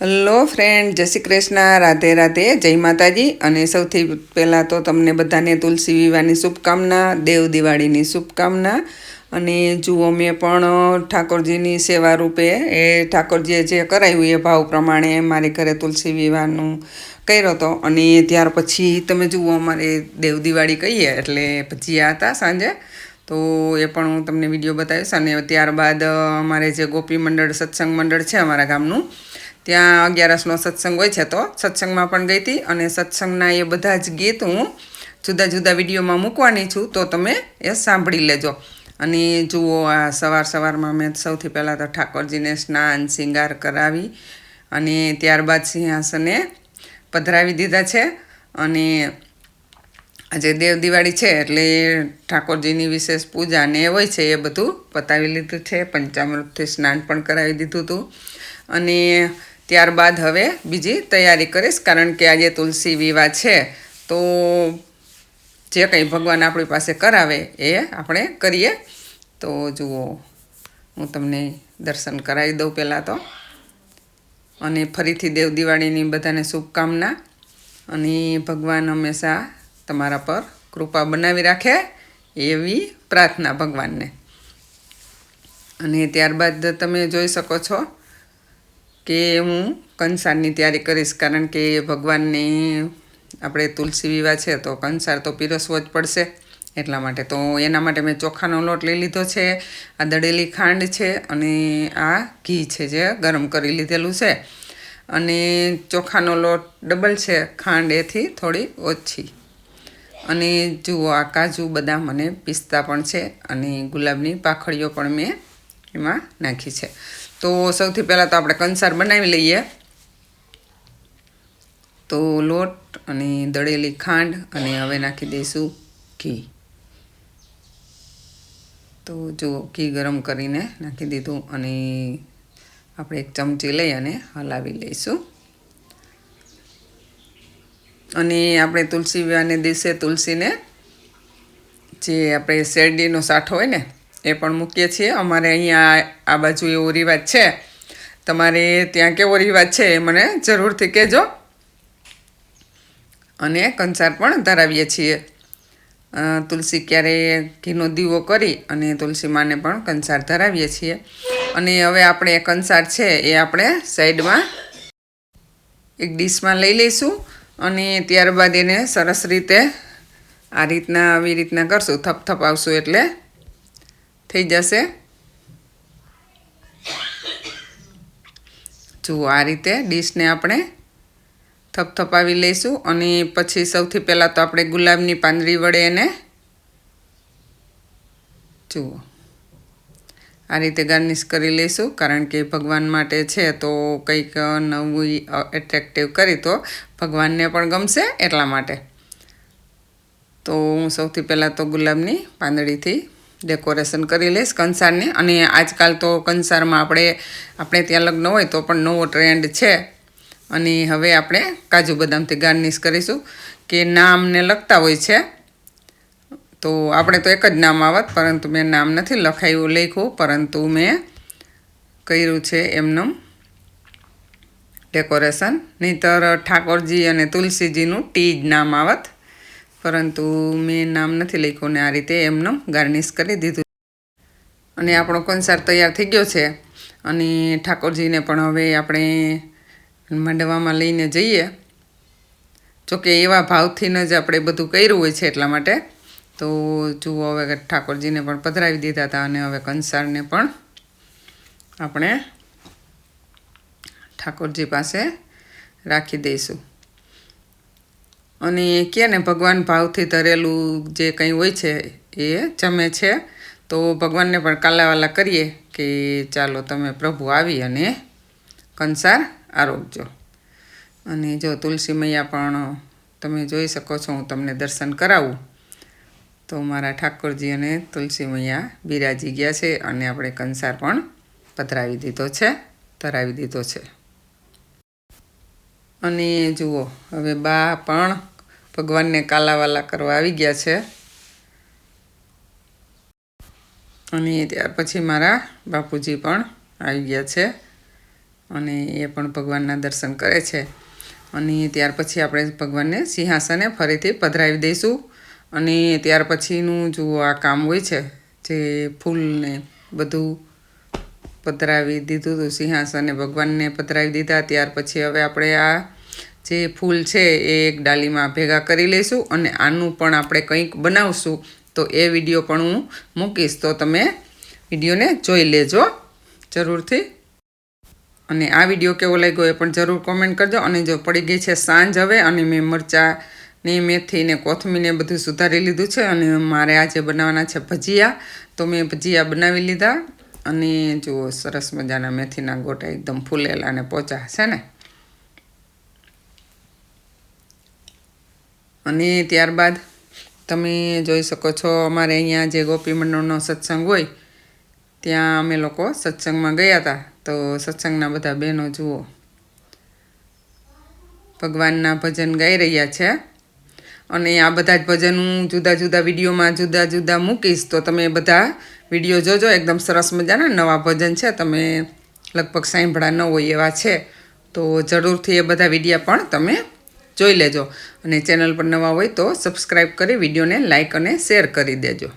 Hello friend, જય શ્રી કૃષ્ણ, રાધે રાધે, જય માતાજી. અને સૌથી પહેલાં તો તમને બધાને તુલસી વિવાહની શુભકામના, દેવ દિવાળીની શુભકામના. અને જુઓ, મેં પણ ઠાકોરજીની સેવા રૂપે ઠાકોરજીએ જે કરાવ્યું એ ભાવ પ્રમાણે મારી ઘરે તુલસી વિવાહનું કર્યો હતો. અને ત્યાર પછી તમે જુઓ, અમારે દેવ દિવાળી કહીએ એટલે ભજીયા હતા સાંજે, તો એ પણ હું તમને વિડીયો બતાવીશ. અને ત્યારબાદ અમારે જે ગોપી મંડળ સત્સંગ મંડળ છે અમારા ગામનું, ત્યાં 11નો સત્સંગ હોય છે, તો સત્સંગમાં પણ ગઈ હતી. અને સત્સંગના એ બધા જ ગીત હું જુદા જુદા વિડીયોમાં મૂકવાની છું, તો તમે એ સાંભળી લેજો. અને જુઓ, આ સવારમાં મેં સૌથી પહેલાં તો ઠાકોરજીને સ્નાન શૃંગાર કરાવી અને ત્યારબાદ સિંહાસને પધરાવી દીધા છે. અને આજે દેવ દિવાળી છે એટલે ઠાકોરજીની વિશેષ પૂજા ને હોય છે, એ બધું પતાવી લીધું છે. પંચામૃતથી સ્નાન પણ કરાવી દીધું હતું. અને ત્યારબાદ હવે બીજી તૈયારી કરીશ, કારણ કે આજે તુલસી વિવાહ છે, તો જે કંઈ ભગવાન આપણી પાસે કરાવે એ આપણે કરીએ. તો જુઓ, હું તમને દર્શન કરાવી દઉં પહેલાં તો. અને ફરીથી દેવ દિવાળીની બધાને શુભકામના. અને ભગવાન હંમેશા તમારા પર કૃપા બનાવી રાખે એવી પ્રાર્થના ભગવાનને. અને ત્યારબાદ તમે જોઈ શકો છો કે હું કંસારની તૈયારી કરીશ, કારણ કે ભગવાનને આપણે તુલસી વિવાહ છે તો કંસાર તો પીરસવો જ પડશે. એટલા માટે તો એના માટે મેં ચોખાનો લોટ લઈ લીધો છે, આ દળેલી ખાંડ છે, અને આ ઘી છે જે ગરમ કરી લીધેલું છે. અને ચોખાનો લોટ ડબલ છે, ખાંડ એથી થોડી ઓછી. અને જુઓ, આ કાજુ બદામ અને પિસ્તા પણ છે, અને ગુલાબની પાંખડીઓ પણ મેં એમાં નાખી છે. તો સૌથી પહેલાં તો આપણે કંસાર બનાવી લઈએ. તો લોટ અને દળેલી ખાંડ, અને હવે નાખી દઈશું ઘી. તો જુઓ, ઘી ગરમ કરીને નાખી દીધું, અને આપણે એક ચમચી લઈ અને હલાવી લઈશું. અને આપણે તુલસી વિવાહને દિવસે તુલસીને જે આપણે શેરડીનો સાઠો હોય ને એ પણ મૂકીએ છીએ. અમારે અહીંયા આ બાજુ એવો રિવાજ છે. તમારે ત્યાં કેવો રિવાજ છે એ મને જરૂરથી કહેજો. અને કંસાર પણ ધરાવીએ છીએ. તુલસી ક્યારે ઘીનો દીવો કરી અને તુલસી માને પણ કંસાર ધરાવીએ છીએ. અને હવે આપણે કંસાર છે એ આપણે સાઈડમાં એક ડીશમાં લઈ લઈશું. અને ત્યારબાદ એને સરસ રીતે આવી રીતના કરશું, થપથપાવશું એટલે થઈ જશે. જુઓ, આ રીતે ડીશને આપણે થપથપાવી લઈશું. અને પછી સૌથી પહેલાં તો આપણે ગુલાબની પાંદડી વડે એને જુઓ આ રીતે ગાર્નિશ કરી લઈશું, કારણ કે ભગવાન માટે છે તો કંઈક નવું એટ્રેક્ટિવ કરી તો ભગવાનને પણ ગમશે, એટલા માટે. તો હું સૌથી પહેલાં તો ગુલાબની પાંદડીથી ડેકોરેશન કરી લઈશ કંસારને. અને આજકાલ તો કંસારમાં આપણે ત્યાં લગ્ન હોય તો પણ નવો ટ્રેન્ડ છે. અને હવે આપણે કાજુ બદામથી ગાર્નિશ કરીશું, કે નામને લખતા હોય છે. તો આપણે તો એક જ નામ આવત, પરંતુ મેં નામ નથી લખ્યું, પરંતુ મેં કર્યું છે એમનું ડેકોરેશન. નહીંતર ઠાકોરજી અને તુલસીજીનું ટી જ નામ આવત, પરંતુ મેં નામ નથી લખ્યું ને આ રીતે એમનું ગાર્નિશ કરી દીધું. અને આપણો કંસાર તૈયાર થઈ ગયો છે. અને ઠાકોરજીને પણ હવે આપણે માંડવામાં લઈને જઈએ. જોકે એવા ભાવથી જ આપણે બધું કર્યું હોય છે, એટલા માટે. તો જુઓ, હવે ઠાકોરજીને પણ પધરાવી દીધા હતા, અને હવે કંસારને પણ આપણે ઠાકોરજી પાસે રાખી દઈશું. અને કહે ને, ભગવાન ભાવથી ધરેલું જે કંઈ હોય છે એ જમે છે. તો ભગવાનને પણ કાલાવાલા કરીએ કે ચાલો તમે પ્રભુ આવી અને કંસાર આરોગજો. અને જો તુલસી મૈયા પણ તમે જોઈ શકો છો, હું તમને દર્શન કરાવું. તો મારા ઠાકોરજી અને તુલસી મૈયા બિરાજી ગયા છે, અને આપણે કંસાર પણ પધરાવી ધરાવી દીધો છે. અને જુઓ, હવે બા પણ ભગવાનને કાલાવાલા કરવા આવી ગયા છે. અને ત્યાર પછી મારા બાપુજી પણ આવી ગયા છે. અને એ પણ ભગવાનના દર્શન કરે છે. અને ત્યાર પછી આપણે ભગવાનને સિંહાસને ફરીથી પધરાવી દઈશું. અને ત્યાર પછીનું જુઓ આ કામ હોય છે, જે ફૂલને બધું પધરાવી દીધું હતું સિંહાસને, ભગવાનને પધરાવી દીધા. ત્યાર પછી હવે આપણે આ જે ફૂલ છે એ એક ડાલીમાં ભેગા કરી લઈશું અને આનું પણ આપણે કંઈક બનાવશું. તો એ વિડીયો પણ હું મૂકીશ, તો તમે વિડીયોને જોઈ લેજો જરૂરથી. અને આ વિડીયો કેવો લાગ્યો એ પણ જરૂર કોમેન્ટ કરજો. અને જો પડી ગઈ છે સાંજ હવે, અને મેં મરચાંને મેથી ને કોથમીરને બધું સુધારી લીધું છે. અને મારે આજે બનાવવાના છે ભજીયા, તો મેં ભજીયા બનાવી લીધા. અને જુઓ સરસ મજાના મેથીના ગોટા એકદમ ફૂલેલા અને પોચા છે ને. અને ત્યારબાદ તમે જોઈ શકો છો, અમારે અહીંયા જે ગોપી મંડળનો સત્સંગ હોય ત્યાં અમે લોકો સત્સંગમાં ગયા હતા. તો સત્સંગના બધા બહેનો જુઓ ભગવાનના ભજન ગાઈ રહ્યા છે. અને આ બધા જ ભજન હું જુદા જુદા વિડીયોમાં જુદા જુદા મૂકીશ, તો તમે બધા વિડીયો જોજો. એકદમ સરસ મજાના નવા ભજન છે, તમે લગભગ સાંભળ્યા ન હોય એવા છે. તો જરૂરથી એ બધા વિડીયા પણ તમે જોઈ લેજો. અને ચેનલ પર નવા હોય તો સબસ્ક્રાઈબ કરી વિડીયોને લાઈક અને શેર કરી દેજો.